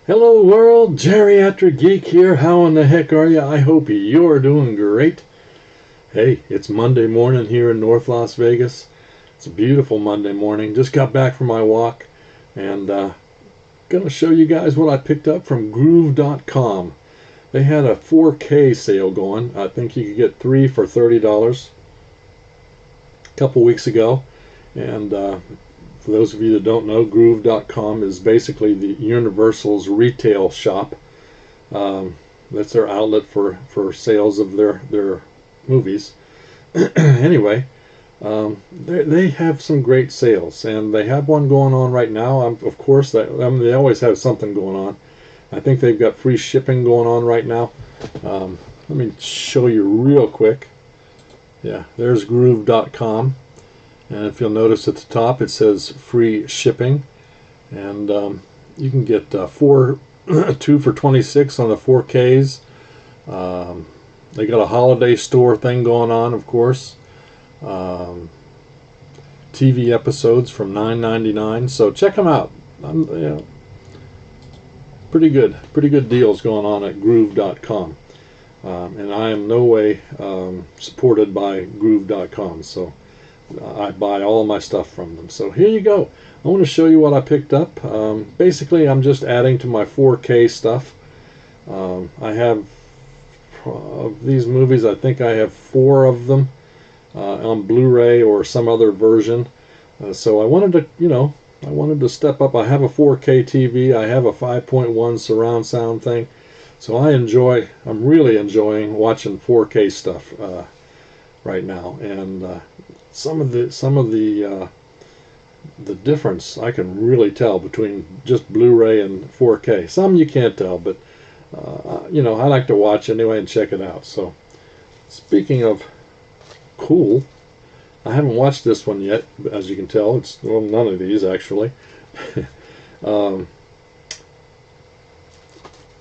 Hello world, Geriatric Geek here. How in the heck are you? I hope you're doing great. Hey, it's Monday morning here in North Las Vegas. It's a beautiful Monday morning. Just got back from my walk and gonna show you guys what I picked up from Gruv.com. They had a 4K sale going. I think you could get 3 for $30 a couple weeks ago. And for those of you that don't know, Gruv.com is basically the Universal's retail shop. That's their outlet for sales of their movies. Anyway, they have some great sales, and they have one going on right now. Of course, they always have something going on. I think they've got free shipping going on right now. Let me show you real quick. Yeah, there's Gruv.com. And if you'll notice at the top, it says free shipping. And you can get 2 for $26 on the 4Ks. They got a holiday store thing going on, of course. TV episodes from $9.99. So check them out. Pretty good deals going on at Gruv.com. And I am no way supported by Gruv.com. So I buy all my stuff from them. So here you go. I want to show you what I picked up. Basically, I'm just adding to my 4K stuff. I have these movies. I think I have 4 of them on Blu-ray or some other version. So I wanted to step up. I have a 4K TV. I have a 5.1 surround sound thing. So I'm really enjoying watching 4K stuff right now. And some of the difference I can really tell between just Blu-ray and 4K. Some you can't tell, but I like to watch anyway and check it out. So speaking of cool, I haven't watched this one yet, as you can tell. It's none of these actually.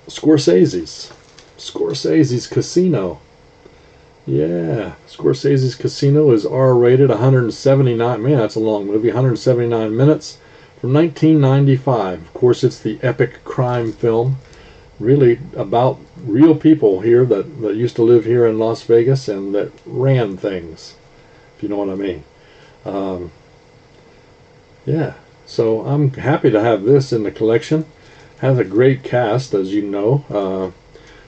Scorseses Casino. Yeah, Scorseses Casino is R-rated, 179. Man, that's a long movie. 179 minutes from 1995. Of course, it's the epic crime film, really about real people here that used to live here in Las Vegas and that ran things, if you know what I mean. Yeah, so I'm happy to have this in the collection. Has a great cast, as you know.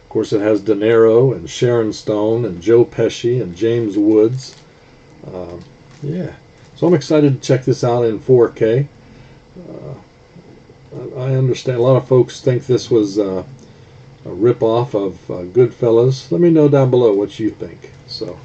Of course, it has De Niro and Sharon Stone and Joe Pesci and James Woods. Yeah, so I'm excited to check this out in 4K. I understand a lot of folks think this was a rip-off of Goodfellas. Let me know down below what you think. So,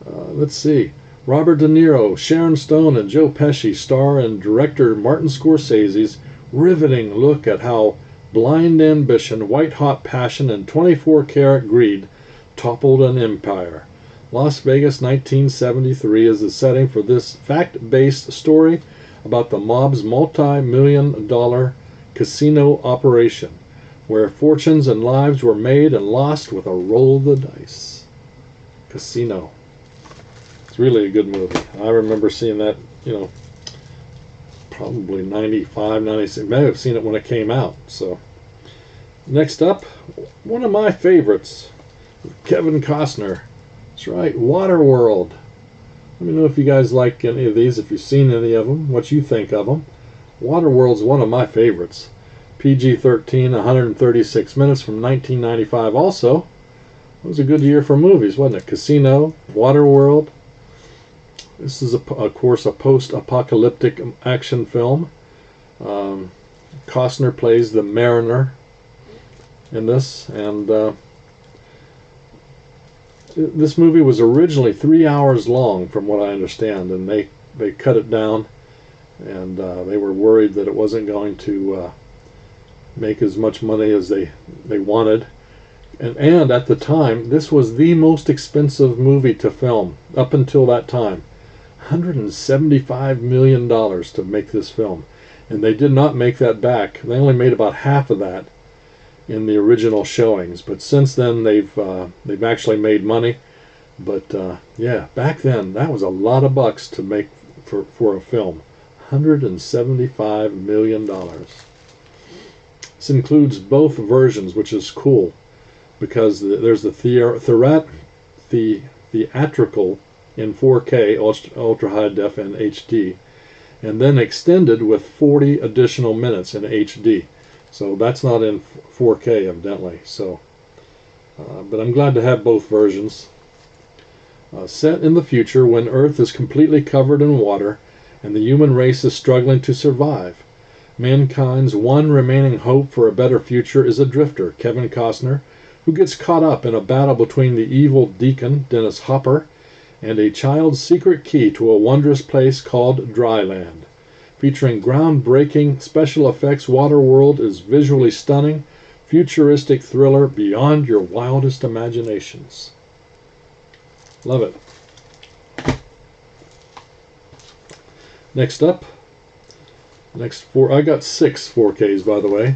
let's see. Robert De Niro, Sharon Stone, and Joe Pesci star in director Martin Scorsese's riveting look at how blind ambition, white-hot passion, and 24-karat greed toppled an empire. Las Vegas 1973 is the setting for this fact-based story about the mob's multi-million-dollar casino operation, where fortunes and lives were made and lost with a roll of the dice. Casino. It's really a good movie. I remember seeing that, probably 95, 96. May have seen it when it came out. So next up, one of my favorites, Kevin Costner. That's right, Waterworld. Let me know if you guys like any of these, if you've seen any of them, what you think of them. Waterworld's one of my favorites. PG-13, 136 minutes from 1995. Also, it was a good year for movies, wasn't it? Casino, Waterworld. This is, of course, a post-apocalyptic action film. Costner plays the mariner in this, and this movie was originally 3 hours long, from what I understand, and they cut it down, and they were worried that it wasn't going to make as much money as they wanted. And at the time, this was the most expensive movie to film up until that time. $175 million to make this film, and they did not make that back. They only made about half of that in the original showings, but since then they've actually made money. But yeah, back then that was a lot of bucks to make for a film. $175 million. This includes both versions, which is cool, because there's the theatrical in 4K, ultra high def, and HD, and then extended with 40 additional minutes in HD. So that's not in 4K, evidently. So, but I'm glad to have both versions. Set in the future when Earth is completely covered in water and the human race is struggling to survive. Mankind's one remaining hope for a better future is a drifter, Kevin Costner, who gets caught up in a battle between the evil deacon, Dennis Hopper, and a child's secret key to a wondrous place called Dryland. Featuring groundbreaking special effects, Waterworld is visually stunning, futuristic thriller beyond your wildest imaginations. Love it. Next up, I got 6 4Ks, by the way.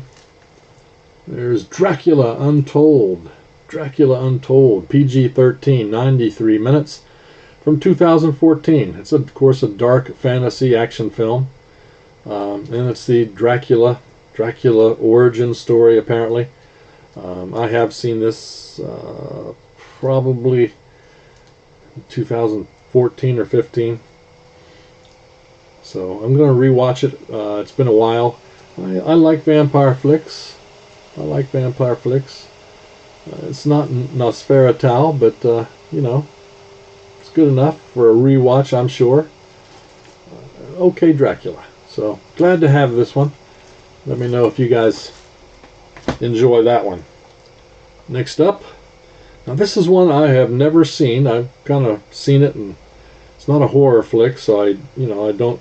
There's Dracula Untold. Dracula Untold, PG-13, 93 minutes, from 2014. It's, of course, a dark fantasy action film. And it's the Dracula origin story, apparently. I have seen this probably 2014 or 15. So I'm going to rewatch it. It's been a while. I like vampire flicks. It's not Nosferatu, but you know, it's good enough for a rewatch, I'm sure. Okay, Dracula. So glad to have this one. Let me know if you guys enjoy that one. Next up, now this is one I have never seen. I've kind of seen it, and it's not a horror flick, so I don't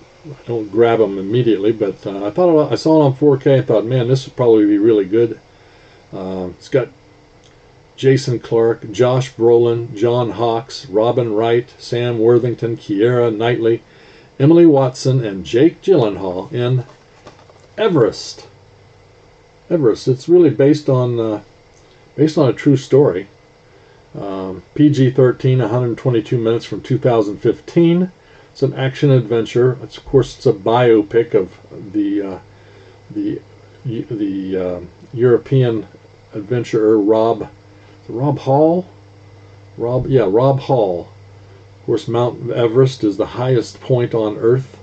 grab them immediately. But I saw it on 4K and thought, man, this would probably be really good. It's got Jason Clarke, Josh Brolin, John Hawkes, Robin Wright, Sam Worthington, Keira Knightley, Emily Watson, and Jake Gyllenhaal in Everest. It's really based on a true story. PG-13, 122 minutes, from 2015. It's an action adventure. Of course, it's a biopic of the European adventurer Rob Hall. Rob Hall. Of course, Mount Everest is the highest point on Earth.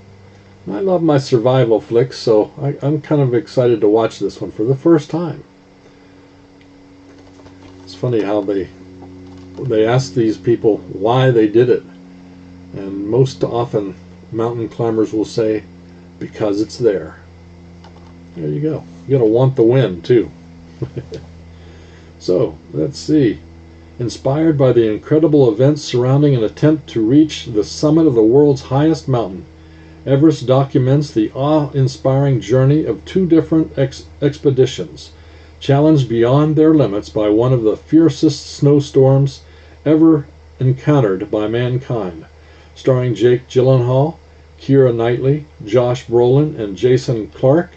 And I love my survival flicks, so I'm kind of excited to watch this one for the first time. It's funny how they ask these people why they did it, and most often mountain climbers will say, because it's there. There you go. You gotta want the win too. So let's see. Inspired by the incredible events surrounding an attempt to reach the summit of the world's highest mountain, Everest documents the awe-inspiring journey of 2 different expeditions, challenged beyond their limits by one of the fiercest snowstorms ever encountered by mankind. Starring Jake Gyllenhaal, Keira Knightley, Josh Brolin, and Jason Clarke,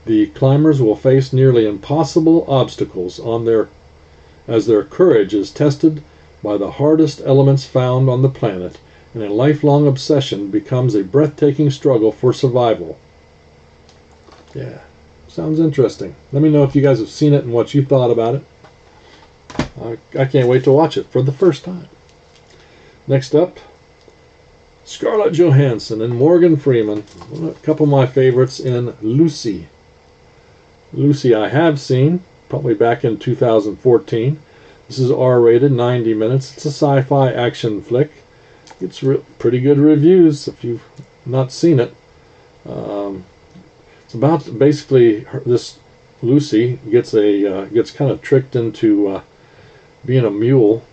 the climbers will face nearly impossible obstacles as their courage is tested by the hardest elements found on the planet, and a lifelong obsession becomes a breathtaking struggle for survival. Yeah, sounds interesting. Let me know if you guys have seen it and what you thought about it. I can't wait to watch it for the first time. Next up, Scarlett Johansson and Morgan Freeman, a couple of my favorites, in Lucy. Lucy I have seen, probably back in 2014. This is R-rated, 90 minutes. It's a sci-fi action flick. It's pretty good reviews if you've not seen it. It's about basically this Lucy gets kind of tricked into being a mule,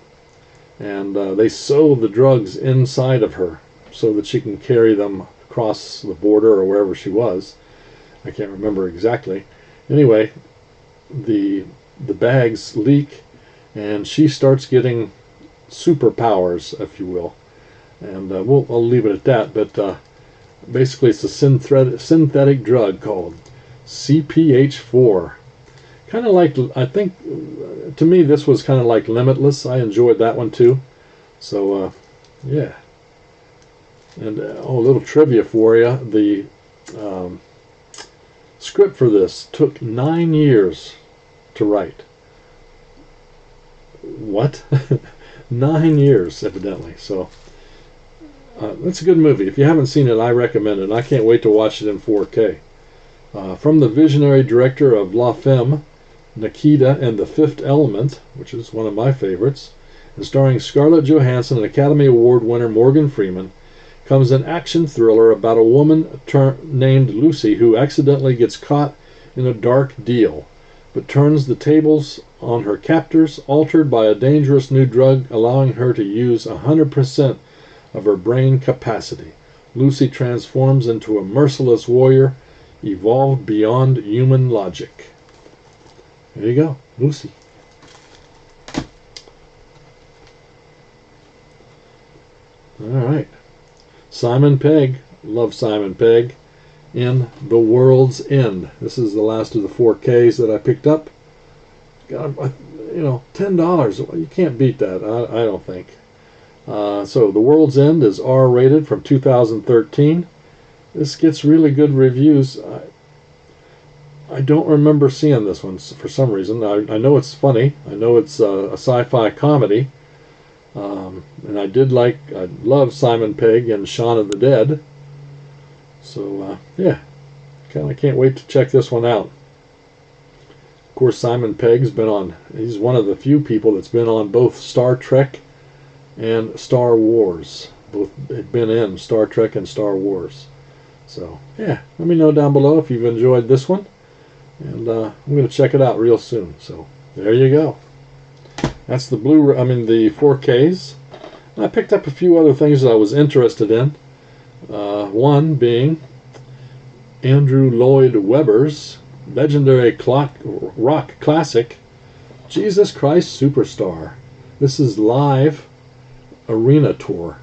and they sew the drugs inside of her so that she can carry them across the border or wherever she was. I can't remember exactly. Anyway, the bags leak, and she starts getting superpowers, if you will. And I'll leave it at that. But basically, it's a synthetic drug called CPH4. Kind of like, I think, to me, this was kind of like Limitless. I enjoyed that one too. So, yeah. And a little trivia for you: the Script for this took 9 years to write. What? 9 years, evidently. So it's a good movie. If you haven't seen it, I recommend it. I can't wait to watch it in 4K. From the visionary director of La Femme, Nikita and the Fifth Element, which is one of my favorites, and starring Scarlett Johansson and Academy Award winner Morgan Freeman, comes an action thriller about a woman named Lucy who accidentally gets caught in a dark deal, but turns the tables on her captors, altered by a dangerous new drug allowing her to use 100% of her brain capacity. Lucy transforms into a merciless warrior, evolved beyond human logic. There you go, Lucy. All right. Simon Pegg, love Simon Pegg, in The World's End. This is the last of the 4Ks that I picked up. God, $10. You can't beat that, I don't think. So The World's End is R-rated from 2013. This gets really good reviews. I don't remember seeing this one for some reason. I know it's funny. I know it's a sci-fi comedy. And I love Simon Pegg and Shaun of the Dead. So, yeah, kind of can't wait to check this one out. Of course, Simon Pegg's he's one of the few people that's been on both Star Trek and Star Wars. Both have been in Star Trek and Star Wars. So, yeah, let me know down below if you've enjoyed this one. And I'm going to check it out real soon. So, there you go. That's the the 4Ks. I picked up a few other things that I was interested in. One being Andrew Lloyd Webber's legendary rock classic, Jesus Christ Superstar. This is live arena tour.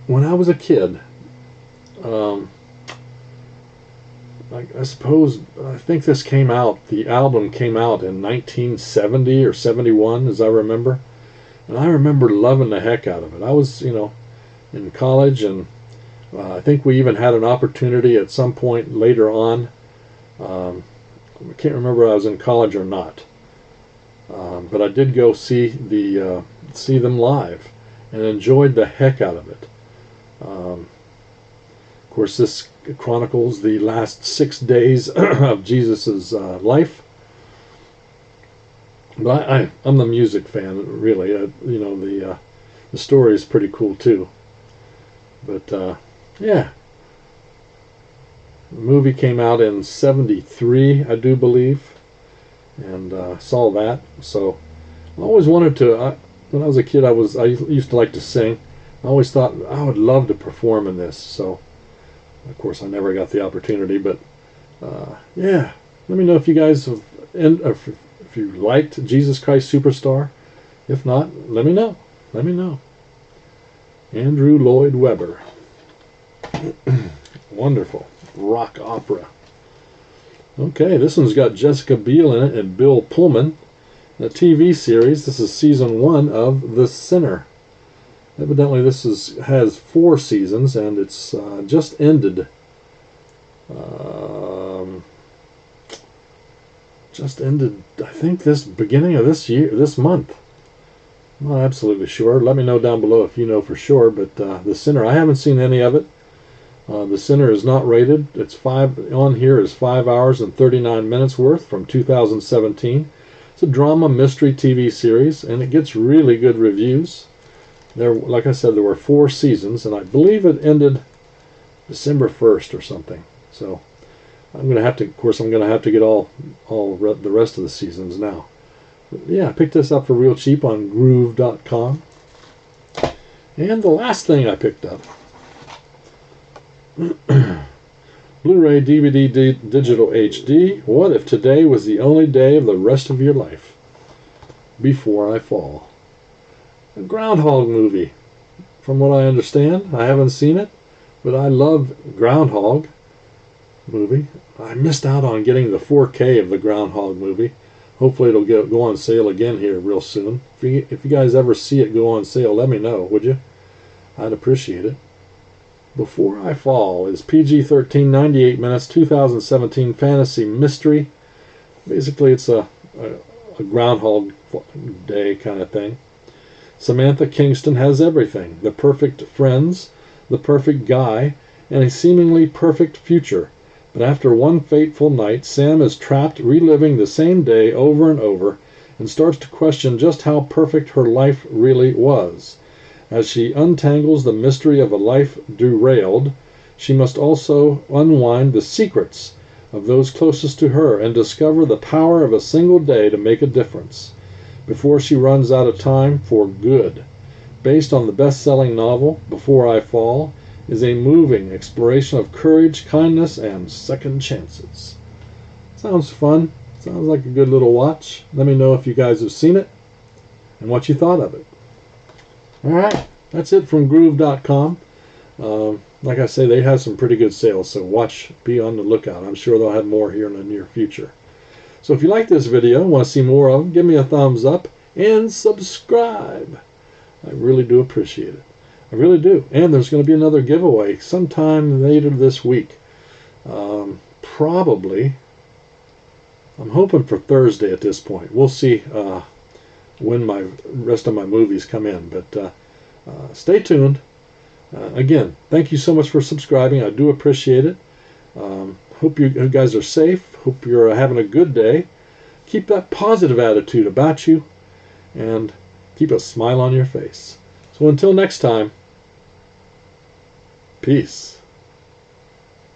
When I was a kid, I think the album came out in 1970 or 71, as I remember. And I remember loving the heck out of it. I was, in college, and I think we even had an opportunity at some point later on. I can't remember if I was in college or not. But I did go see them live and enjoyed the heck out of it. Of course, this chronicles the last 6 days of Jesus's life. But I'm the music fan, really. The story is pretty cool too. But yeah, the movie came out in '73, I do believe, and saw that. So I always wanted to. When I was a kid, I used to like to sing. I always thought I would love to perform in this. So of course I never got the opportunity. But yeah, let me know if you guys have. If you liked Jesus Christ Superstar. If not, let me know. Let me know. Andrew Lloyd Webber. Wonderful. Rock opera. Okay, this one's got Jessica Biel in it and Bill Pullman. The TV series. This is season 1 of The Sinner. Evidently this has 4 seasons, and it's just ended. I think beginning of this month. I'm not absolutely sure. Let me know down below if you know for sure. But The Sinner, I haven't seen any of it. The Sinner is not rated. It's 5 hours and 39 minutes worth from 2017. It's a drama mystery TV series, and it gets really good reviews. Like I said, there were 4 seasons, and I believe it ended December 1st or something. So I'm going to have to get all the rest of the seasons now. But yeah, I picked this up for real cheap on Gruv.com. And the last thing I picked up, Blu-ray, DVD, Digital HD. What if today was the only day of the rest of your life? Before I Fall. A Groundhog movie. From what I understand, I haven't seen it, but I love Groundhog movie. I missed out on getting the 4K of the Groundhog movie. Hopefully it'll go on sale again here real soon. If you guys ever see it go on sale, let me know, would you? I'd appreciate it. Before I Fall is PG-13, 98 minutes, 2017 fantasy mystery. Basically, it's a Groundhog Day kind of thing. Samantha Kingston has everything: the perfect friends, the perfect guy, and a seemingly perfect future. But after one fateful night, Sam is trapped reliving the same day over and over and starts to question just how perfect her life really was. As she untangles the mystery of a life derailed, she must also unwind the secrets of those closest to her and discover the power of a single day to make a difference before she runs out of time for good. Based on the best-selling novel Before I Fall, is a moving exploration of courage, kindness, and second chances. Sounds fun. Sounds like a good little watch. Let me know if you guys have seen it and what you thought of it. Alright, that's it from Gruv.com. Like I say, they have some pretty good sales, so be on the lookout. I'm sure they'll have more here in the near future. So if you like this video and want to see more of them, give me a thumbs up and subscribe. I really do appreciate it. I really do. And there's going to be another giveaway sometime later this week. Probably. I'm hoping for Thursday at this point. We'll see when my rest of my movies come in. But stay tuned. Again, thank you so much for subscribing. I do appreciate it. Hope you guys are safe. Hope you're having a good day. Keep that positive attitude about you. And keep a smile on your face. So until next time, peace.